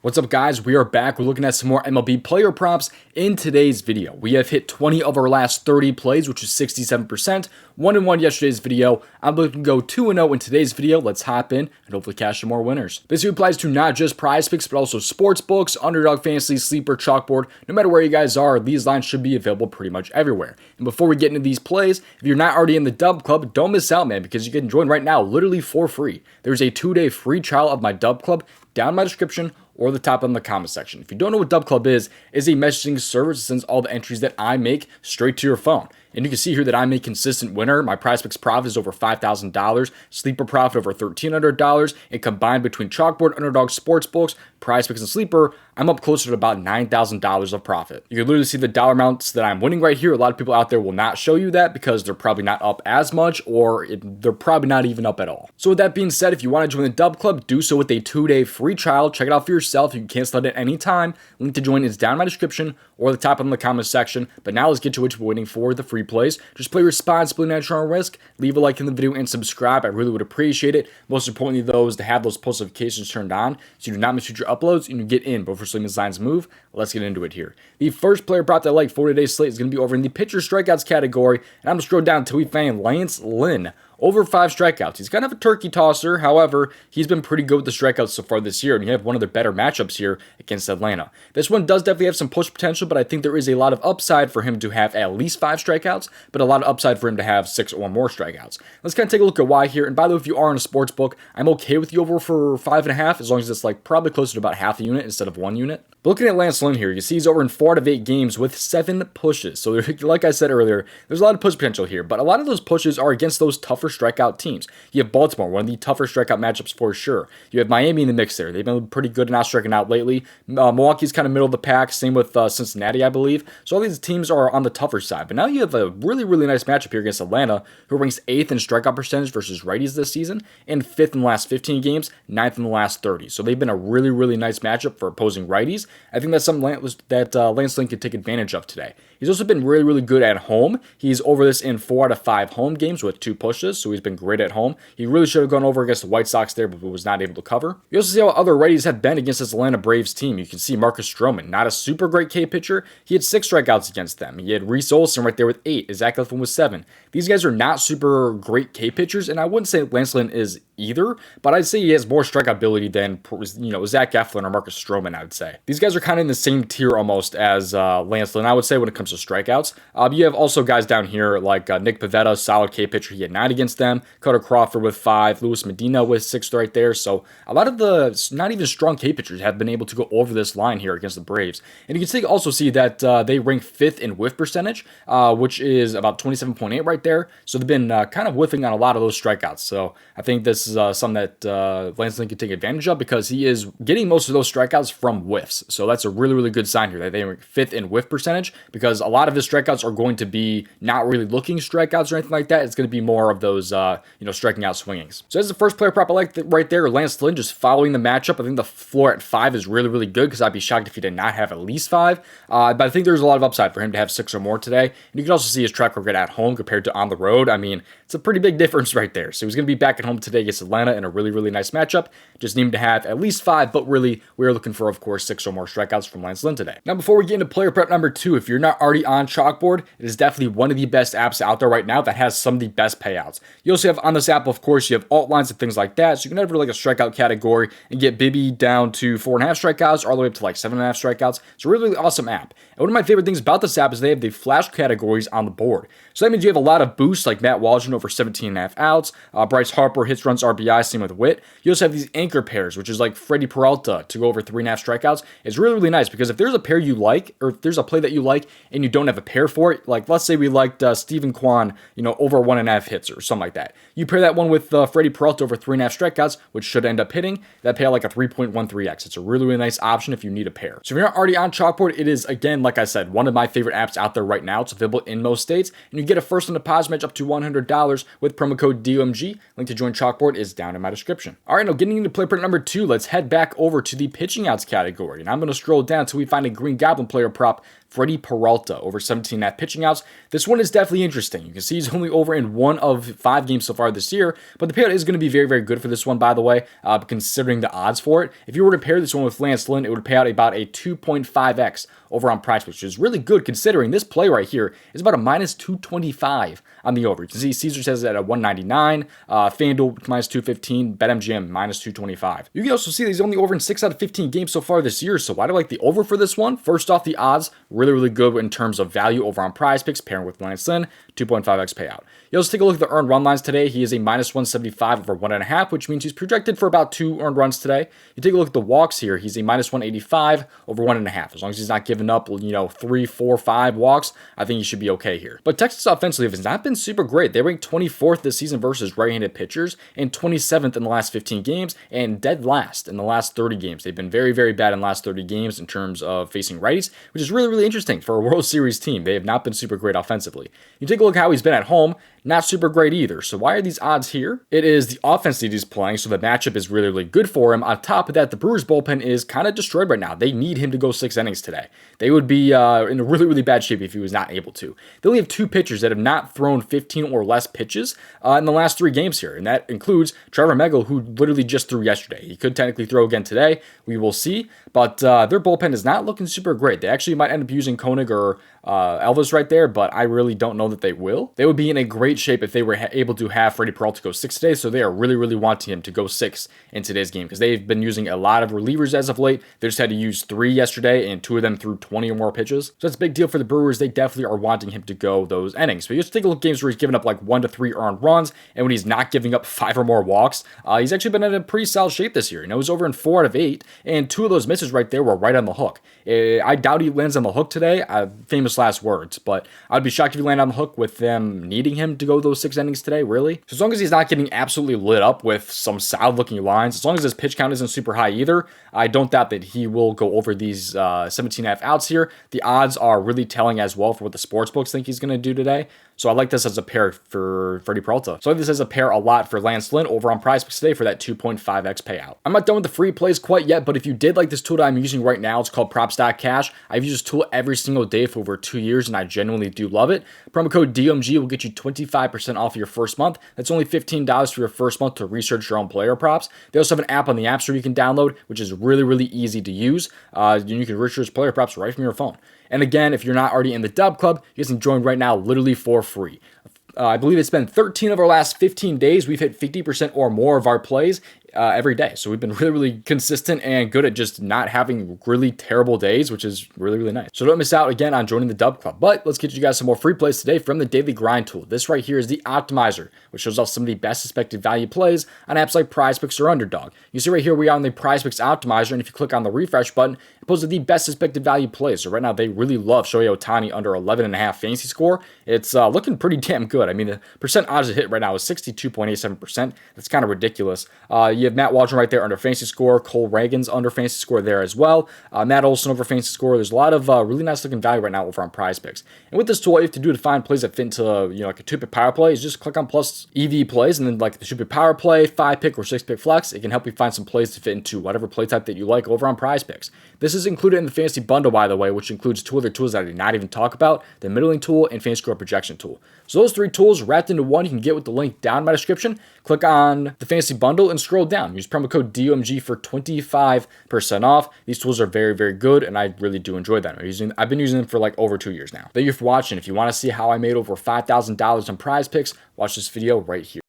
What's up, guys? We are back. We're looking at some more MLB player props in today's video. We have hit 20 of our last 30 plays, which is 67%. 1-1 yesterday's video. I'm looking to go 2-0 in today's video. Let's hop in and hopefully cash some more winners. This video applies to not just Prizepicks, but also sportsbooks, UnderDog Fantasy, Sleeper, Chalkboard. No matter where you guys are, these lines should be available pretty much everywhere. And before we get into these plays, if you're not already in the DubClub, don't miss out, man, because you can join right now literally for free. There's a 2-day free trial of my DubClub down in my description or the top in the comment section. If you don't know what DubClub is a messaging service that sends all the entries that I make straight to your phone. And you can see here that I'm a consistent winner. My Prizepicks profit is over $5,000, Sleeper profit over $1,300, and combined between Chalkboard, UnderDog, Sportsbooks, Prizepicks, and Sleeper, I'm up closer to about $9,000 of profit. You can literally see the dollar amounts that I'm winning right here. A lot of people out there will not show you that because they're probably not up as much, or they're probably not even up at all. So with that being said, if you want to join the DubClub, do so with a 2-day free trial. Check it out for yourself. You can cancel it at any time. Link to join is down in my description or the top in the comment section. But now let's get to what you're waiting for, the free plays. Just play responsibly, natural risk. Leave a like in the video and subscribe. I really would appreciate it. Most importantly, though, is to have those post notifications turned on so you do not miss future uploads and you get in before seeing these lines move. Let's get into it here. The first player prop that I like for today's slate is going to be over in the pitcher strikeouts category. And I'm going to scroll down until we find Lance Lynn. Over 5 strikeouts. He's kind of a turkey tosser. However, he's been pretty good with the strikeouts so far this year, and you have one of their better matchups here against Atlanta. This one does definitely have some push potential, but I think there is a lot of upside for him to have at least 5 strikeouts, but a lot of upside for him to have 6 or more strikeouts. Let's kind of take a look at why here. And by the way, if you are in a sports book, I'm okay with the over for 5.5, as long as it's like probably closer to about half a unit instead of 1 unit. But looking at Lance Lynn here, you see he's over in 4 out of 8 games with 7 pushes. So like I said earlier, there's a lot of push potential here, but a lot of those pushes are against those tougher strikeout teams. You have Baltimore, one of the tougher strikeout matchups for sure. You have Miami in the mix there. They've been pretty good at not striking out lately. Milwaukee's kind of middle of the pack. Same with Cincinnati, I believe. So all these teams are on the tougher side. But now you have a really, really nice matchup here against Atlanta, who ranks 8th in strikeout percentage versus righties this season, and 5th in the last 15 games, 9th in the last 30. So they've been a really, really nice matchup for opposing righties. I think that's something that Lance Lynn could take advantage of today. He's also been really, really good at home. He's over this in 4 out of 5 home games with 2 pushes, so he's been great at home. He really should have gone over against the White Sox there, but was not able to cover. You also see how other righties have been against this Atlanta Braves team. You can see Marcus Stroman, not a super great K pitcher. He had 6 strikeouts against them. He had Reese Olson right there with 8. Zach Eflin with 7. These guys are not super great K pitchers, and I wouldn't say Lance Lynn is either, but I'd say he has more strikeout ability than, Zach Eflin or Marcus Stroman, I would say. These guys are kind of in the same tier almost as Lance Lynn, I would say, when it comes to strikeouts. You have also guys down here like Nick Pivetta, solid K pitcher. He had 9 against them. Cutter Crawford with 5. Luis Medina with 6 right there. So a lot of the not even strong K pitchers have been able to go over this line here against the Braves. And you can also see that they rank 5th in whiff percentage, which is about 27.8 right there. So they've been kind of whiffing on a lot of those strikeouts. So I think this is something that Lance Lynn can take advantage of because he is getting most of those strikeouts from whiffs. So that's a really, really good sign here that they rank 5th in whiff percentage, because a lot of his strikeouts are going to be not really looking strikeouts or anything like that. It's going to be more of those, striking out swingings. So that's the first player prop I like right there. Lance Lynn just following the matchup. I think the floor at 5 is really, really good because I'd be shocked if he did not have at least 5. But I think there's a lot of upside for him to have 6 or more today. And you can also see his track record at home compared to on the road. I mean, it's a pretty big difference right there. So he's going to be back at home today against Atlanta in a really, really nice matchup. Just need him to have at least 5, but really, we're looking for, of course, 6 or more strikeouts from Lance Lynn today. Now, before we get into player prep number 2, if you're not already on Chalkboard, it is definitely one of the best apps out there right now that has some of the best payouts. You also have on this app, of course, you have alt lines and things like that. So you can enter like a strikeout category and get Bibby down to 4.5 strikeouts, all the way up to like 7.5 strikeouts. It's a really, really awesome app. And one of my favorite things about this app is they have the flash categories on the board. So that means you have a lot of boosts like Matt Waldron over 17.5 outs, Bryce Harper, hits, runs, RBI, same with Witt. You also have these anchor pairs, which is like Freddie Peralta to go over 3.5 strikeouts. It's really, really nice because if there's a pair you like, or if there's a play that you like and you don't have a pair for it, like let's say we liked Stephen Kwan, over 1.5 hits or something like that. You pair that one with Freddie Peralta over 3.5 strikeouts, which should end up hitting. That pay out like a 3.13x. It's a really, really nice option if you need a pair. So if you're not already on Chalkboard, it is, again, like I said, one of my favorite apps out there right now. It's available in most states, and you get a first-time deposit match up to $100 with promo code DOMG. Link to join Chalkboard it is down in my description. All right, now getting into play prop number 2, let's head back over to the pitching outs category. And I'm going to scroll down until we find a Green Goblin player prop, Freddie Peralta, over 17.5 pitching outs. This one is definitely interesting. You can see he's only over in 1 of 5 games so far this year, but the payout is going to be very, very good for this one, by the way, considering the odds for it. If you were to pair this one with Lance Lynn, it would pay out about a 2.5x over on Prizepicks, which is really good considering this play right here is about a minus 225 on the over. You can see Caesars has it at a 199, FanDuel minus 215, BetMGM minus 225. You can also see that he's only over in 6 out of 15 games so far this year, so why do I like the over for this one? First off, the odds, really, really good in terms of value over on Prizepicks, pairing with Lance Lynn, 2.5x payout. You also take a look at the earned run lines today. He is a minus 175 over 1.5, which means he's projected for about 2 earned runs today. You take a look at the walks here. He's a minus 185 over 1.5. As long as he's not giving up, 3, 4, 5 walks, I think he should be okay here. But Texas offensively has not been super great. They ranked 24th this season versus right-handed pitchers and 27th in the last 15 games and dead last in the last 30 games. They've been very, very bad in the last 30 games in terms of facing righties, which is really, really interesting for a World Series team. They have not been super great offensively. You take a look at how he's been at home, not super great either. So why are these odds here? It is the offense that he's playing, so the matchup is really, really good for him. On top of that, the Brewers bullpen is kind of destroyed right now. They need him to go 6 innings today. They would be in a really, really bad shape if he was not able to. They only have 2 pitchers that have not thrown 15 or less pitches in the last 3 games here, and that includes Trevor Megill, who literally just threw yesterday. He could technically throw again today. We will see, but their bullpen is not looking super great. They actually might end up using Koenig or Elvis right there, but I really don't know that they will. They would be in a great shape if they were able to have Freddie Peralta go 6 today, so they are really, really wanting him to go 6 in today's game because they've been using a lot of relievers as of late. They just had to use 3 yesterday, and 2 of them threw 20 or more pitches. So that's a big deal for the Brewers. They definitely are wanting him to go those innings. But you just take a look at games where he's given up like 1 to 3 earned runs, and when he's not giving up 5 or more walks, he's actually been in a pretty solid shape this year. He's over in 4 out of 8, and 2 of those misses right there were right on the hook. I doubt he lands on the hook today. Famous last words, but I'd be shocked if he landed on the hook with them needing him to go those 6 innings today, really. So as long as he's not getting absolutely lit up with some solid looking lines, as long as his pitch count isn't super high either, I don't doubt that he will go over these 17.5 outs here. The odds are really telling as well for what the sportsbooks think he's going to do today. So I like this as a pair for Freddie Peralta. So I like this as a pair a lot for Lance Lynn over on Prizepicks today for that 2.5x payout. I'm not done with the free plays quite yet, but if you did like this tool that I'm using right now, it's called Props.Cash. I've used this tool every single day for over 2 years, and I genuinely do love it. Promo code DOMG will get you 25% off your first month. That's only $15 for your first month to research your own player props. They also have an app on the App Store you can download, which is really, really easy to use. You can research player props right from your phone. And again, if you're not already in the DubClub, you guys can join right now literally for free. I believe it's been 13 of our last 15 days. We've hit 50% or more of our plays every day. So we've been really, really consistent and good at just not having really terrible days, which is really, really nice. So don't miss out again on joining the DubClub. But let's get you guys some more free plays today from the Daily Grind tool. This right here is the Optimizer, which shows off some of the best suspected value plays on apps like Prizepicks or UnderDog. You see right here, we are on the Prizepicks Optimizer, and if you click on the refresh button, it pulls the best suspected value plays. So right now, they really love Shohei Ohtani under 11.5 fantasy score. It's looking pretty damn good. I mean, the percent odds to hit right now is 62.87%. That's kind of ridiculous. You have Matt Waldron right there under fantasy score. Cole Reagan's under fantasy score there as well. Matt Olson over fantasy score. There's a lot of really nice looking value right now over on Prizepicks. And with this tool, all you have to do to find plays that fit into like a 2-pick power play is just click on plus EV plays, and then like the 2-pick power play, 5-pick or 6-pick flex. It can help you find some plays to fit into whatever play type that you like over on Prizepicks. This is included in the fantasy bundle, by the way, which includes 2 other tools that I did not even talk about: the middling tool and fantasy score projection tool. So those 3 tools wrapped into one, you can get with the link down in my description. Click on the fantasy bundle and scroll down. Use promo code DOMG for 25% off. These tools are very, very good, and I really do enjoy them. I've been using them for like over 2 years now. Thank you for watching. If you want to see how I made over $5,000 on Prizepicks, watch this video right here.